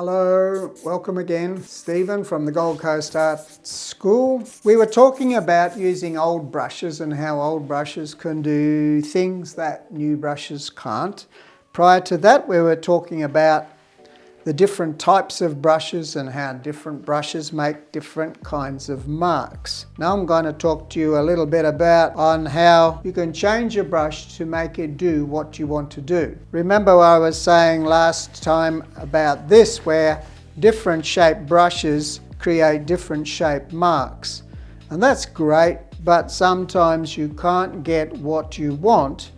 Hello, welcome again. Stephen from the Gold Coast Art School. We were talking about using old brushes and how old brushes can do things that new brushes can't. Prior to that, we were talking about the different types of brushes and how different brushes make different kinds of marks. Now I'm going to talk to you a little bit about on how you can change a brush to make it do what you want to do. Remember what I was saying last time about this, where different shaped brushes create different shaped marks. And that's great, but sometimes you can't get what you want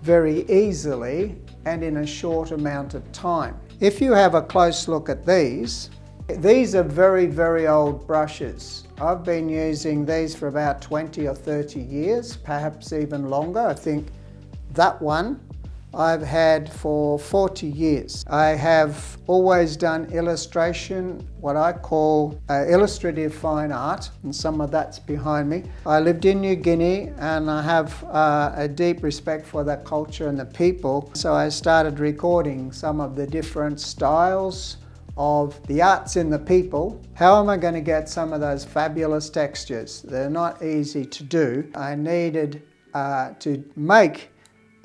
very easily and in a short amount of time. If you have a close look at these are very, very old brushes. I've been using these for about 20 or 30 years, perhaps even longer. I think that one I've had for 40 years. I have always done illustration, what I call illustrative fine art, and some of that's behind me. I lived in New Guinea and I have a deep respect for that culture and the people, so I started recording some of the different styles of the arts in the people. How am I going to get some of those fabulous textures? They're not easy to do. I needed to make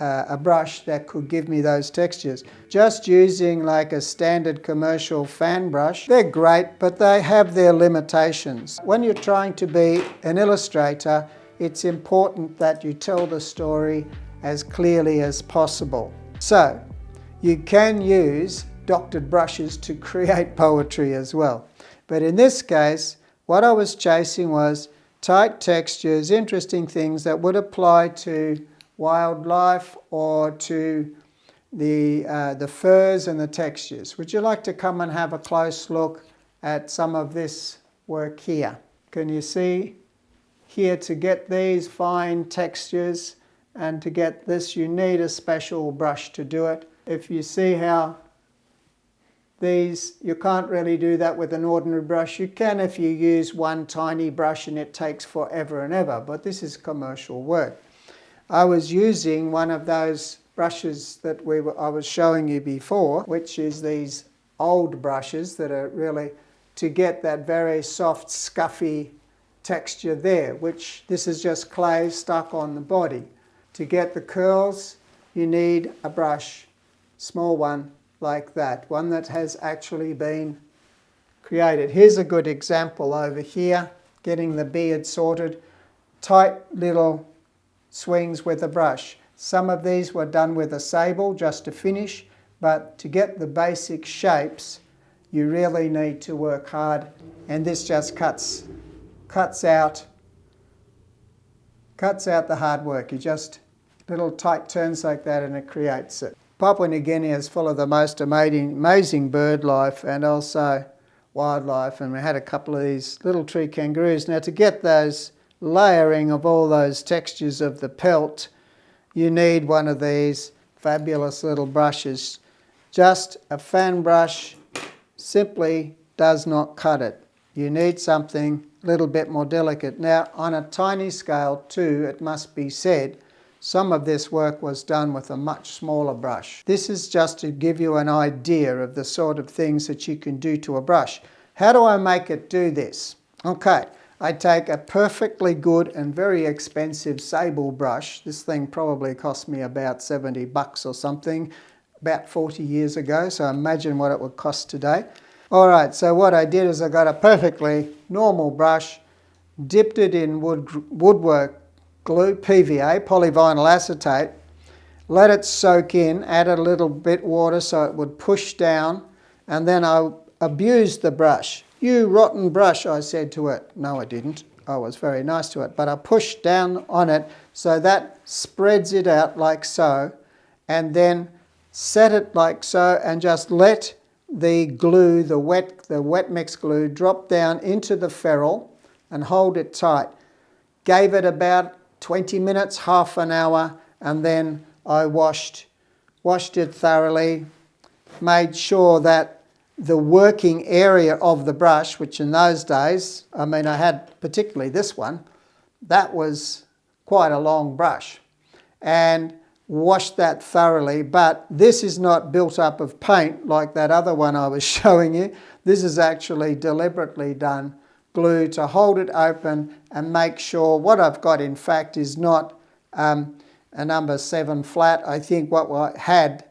a brush that could give me those textures. Just using like a standard commercial fan brush, they're great, but they have their limitations. When you're trying to be an illustrator, it's important that you tell the story as clearly as possible. So, you can use doctored brushes to create poetry as well. But in this case, what I was chasing was tight textures, interesting things that would apply to wildlife or to the furs and the textures. Would you like to come and have a close look at some of this work here? Can you see here, to get these fine textures and to get this you need a special brush to do it. If you see how these, you can't really do that with an ordinary brush. You can if you use one tiny brush and it takes forever and ever, but this is commercial work. I was using one of those brushes that I was showing you before, which is these old brushes that are really to get that very soft, scuffy texture there, which this is just clay stuck on the body. To get the curls, you need a brush, small one like that, one that has actually been created. Here's a good example over here, getting the beard sorted. Tight little swings with a brush. Some of these were done with a sable just to finish, but to get the basic shapes you really need to work hard, and this just cuts out the hard work. You just little tight turns like that and it creates it. Papua New Guinea is full of the most amazing bird life and also wildlife, and we had a couple of these little tree kangaroos. Now to get those layering of all those textures of the pelt, you need one of these fabulous little brushes. Just a fan brush simply does not cut it. You need something a little bit more delicate. Now on a tiny scale too, it must be said, some of this work was done with a much smaller brush. This is just to give you an idea of the sort of things that you can do to a brush. How do I make it do this? Okay. I take a perfectly good and very expensive sable brush. This thing probably cost me about $70 or something, about 40 years ago, so imagine what it would cost today. Alright, so what I did is I got a perfectly normal brush, dipped it in woodwork glue, PVA, polyvinyl acetate, let it soak in, added a little bit water so it would push down, and then I abused the brush. "You rotten brush," I said to it. No, I didn't. I was very nice to it. But I pushed down on it so that spreads it out like so, and then set it like so, and just let the glue, the wet mix glue, drop down into the ferrule and hold it tight. Gave it about 20 minutes, half an hour, and then I washed it thoroughly, made sure that the working area of the brush, which in those days, I mean, I had particularly this one, that was quite a long brush. And wash that thoroughly, but this is not built up of paint like that other one I was showing you. This is actually deliberately done glue to hold it open and make sure what I've got in fact is not a number 7 flat. I think what I had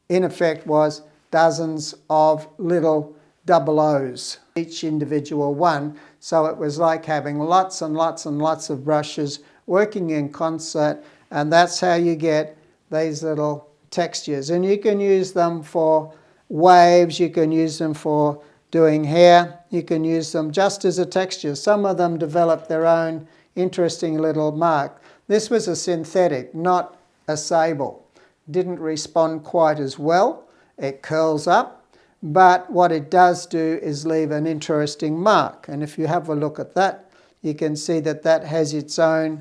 in effect was dozens of little double O's, each individual one. So it was like having lots and lots and lots of brushes working in concert, and that's how you get these little textures. And you can use them for waves, you can use them for doing hair, you can use them just as a texture. Some of them develop their own interesting little mark. This was a synthetic, not a sable. Didn't respond quite as well. It curls up, but what it does do is leave an interesting mark. And if you have a look at that, you can see that that has its own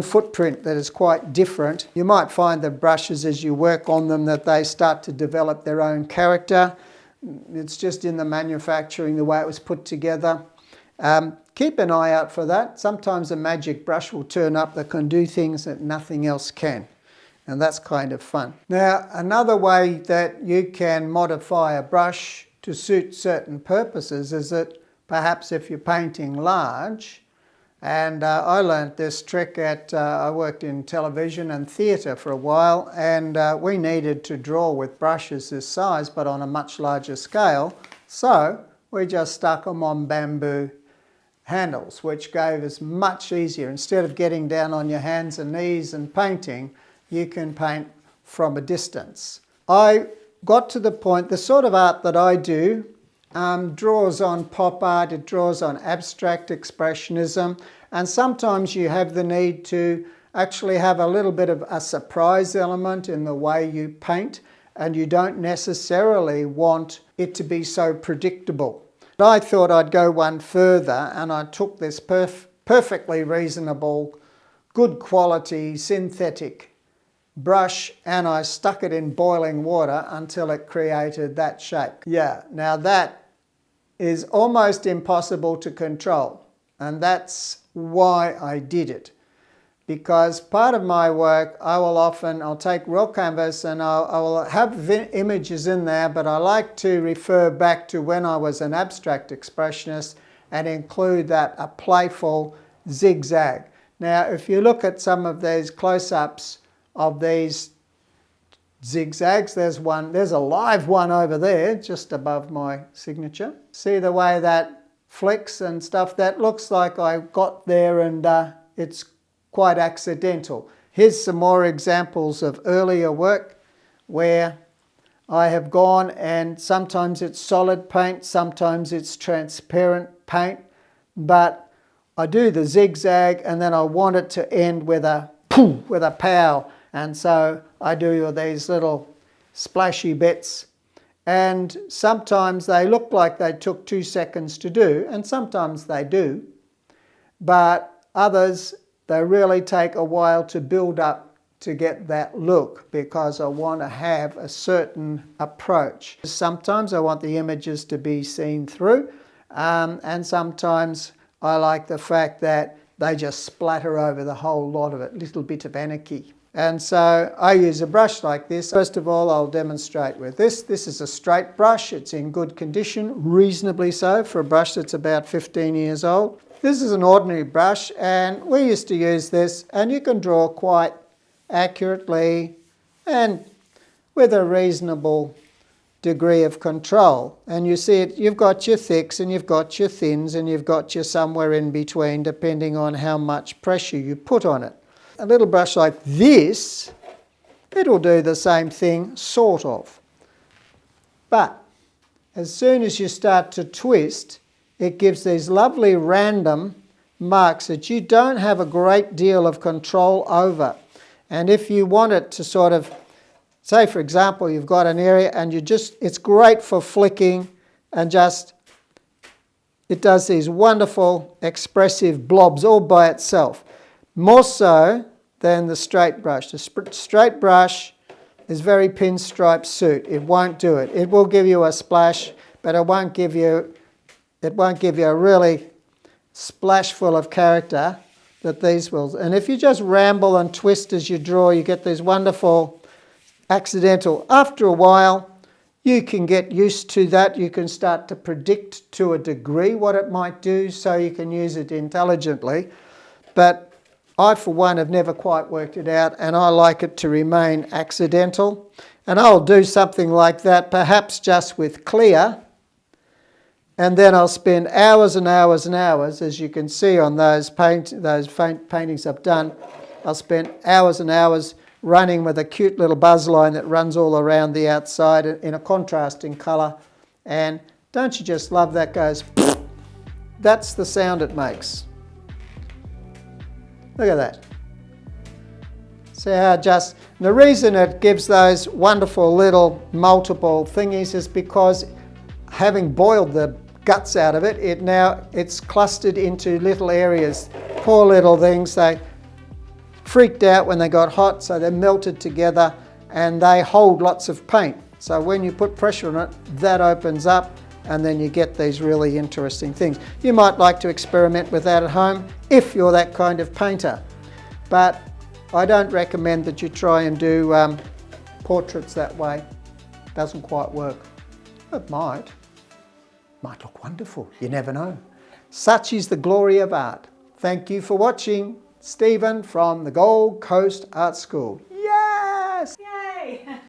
footprint that is quite different. You might find that brushes, as you work on them, that they start to develop their own character. It's just in the manufacturing, the way it was put together. Keep an eye out for that. Sometimes a magic brush will turn up that can do things that nothing else can. And that's kind of fun. Now, another way that you can modify a brush to suit certain purposes is that perhaps if you're painting large, and I learnt this trick I worked in television and theatre for a while, and we needed to draw with brushes this size, but on a much larger scale. So we just stuck them on bamboo handles, which gave us much easier. Instead of getting down on your hands and knees and painting, you can paint from a distance. I got to the point, the sort of art that I do, draws on pop art, it draws on abstract expressionism, and sometimes you have the need to actually have a little bit of a surprise element in the way you paint, and you don't necessarily want it to be so predictable. I thought I'd go one further, and I took this perfectly reasonable, good quality synthetic brush and I stuck it in boiling water until it created that shape. Yeah, now that is almost impossible to control, and that's why I did it. Because part of my work, I'll take raw canvas and I will have images in there, but I like to refer back to when I was an abstract expressionist and include that a playful zigzag. Now, if you look at some of these close-ups of these zigzags, there's a live one over there just above my signature. See the way that flicks and stuff? That looks like I got there and it's quite accidental. Here's some more examples of earlier work where I have gone, and sometimes it's solid paint, sometimes it's transparent paint, but I do the zigzag and then I want it to end with a poof, with a pow, and so I do these little splashy bits, and sometimes they look like they took 2 seconds to do, and sometimes they do, but others they really take a while to build up to get that look, because I want to have a certain approach. Sometimes I want the images to be seen through, and sometimes I like the fact that they just splatter over the whole lot of it, little bit of anarchy. And so I use a brush like this. First of all, I'll demonstrate with this. This is a straight brush. It's in good condition, reasonably so, for a brush that's about 15 years old. This is an ordinary brush, and we used to use this, and you can draw quite accurately and with a reasonable degree of control. And you see it, you've got your thicks and you've got your thins and you've got your somewhere in between, depending on how much pressure you put on it. A little brush like this, it'll do the same thing, sort of. But as soon as you start to twist, it gives these lovely random marks that you don't have a great deal of control over. And if you want it to sort of, say for example, you've got an area and it's great for flicking and it does these wonderful expressive blobs all by itself. More so than the straight brush. The straight brush is very pinstripe suit. It won't do it. It will give you a splash, but it won't give you a really splash full of character that these will, and if you just ramble and twist as you draw, you get these wonderful accidental. After a while, you can get used to that. You can start to predict to a degree what it might do, so you can use it intelligently. But I, for one, have never quite worked it out, and I like it to remain accidental. And I'll do something like that, perhaps just with clear, and then I'll spend hours and hours and hours, as you can see on those paintings I've done. I'll spend hours and hours running with a cute little buzz line that runs all around the outside in a contrasting colour. And don't you just love that goes? That's the sound it makes. Look at that. See how just, the reason it gives those wonderful little multiple thingies is because having boiled the guts out of it, it's clustered into little areas. Poor little things, they freaked out when they got hot, so they melted together and they hold lots of paint. So when you put pressure on it, that opens up and then you get these really interesting things. You might like to experiment with that at home if you're that kind of painter. But I don't recommend that you try and do portraits that way. Doesn't quite work. It might look wonderful. You never know. Such is the glory of art. Thank you for watching. Stephen from the Gold Coast Art School. Yes! Yay!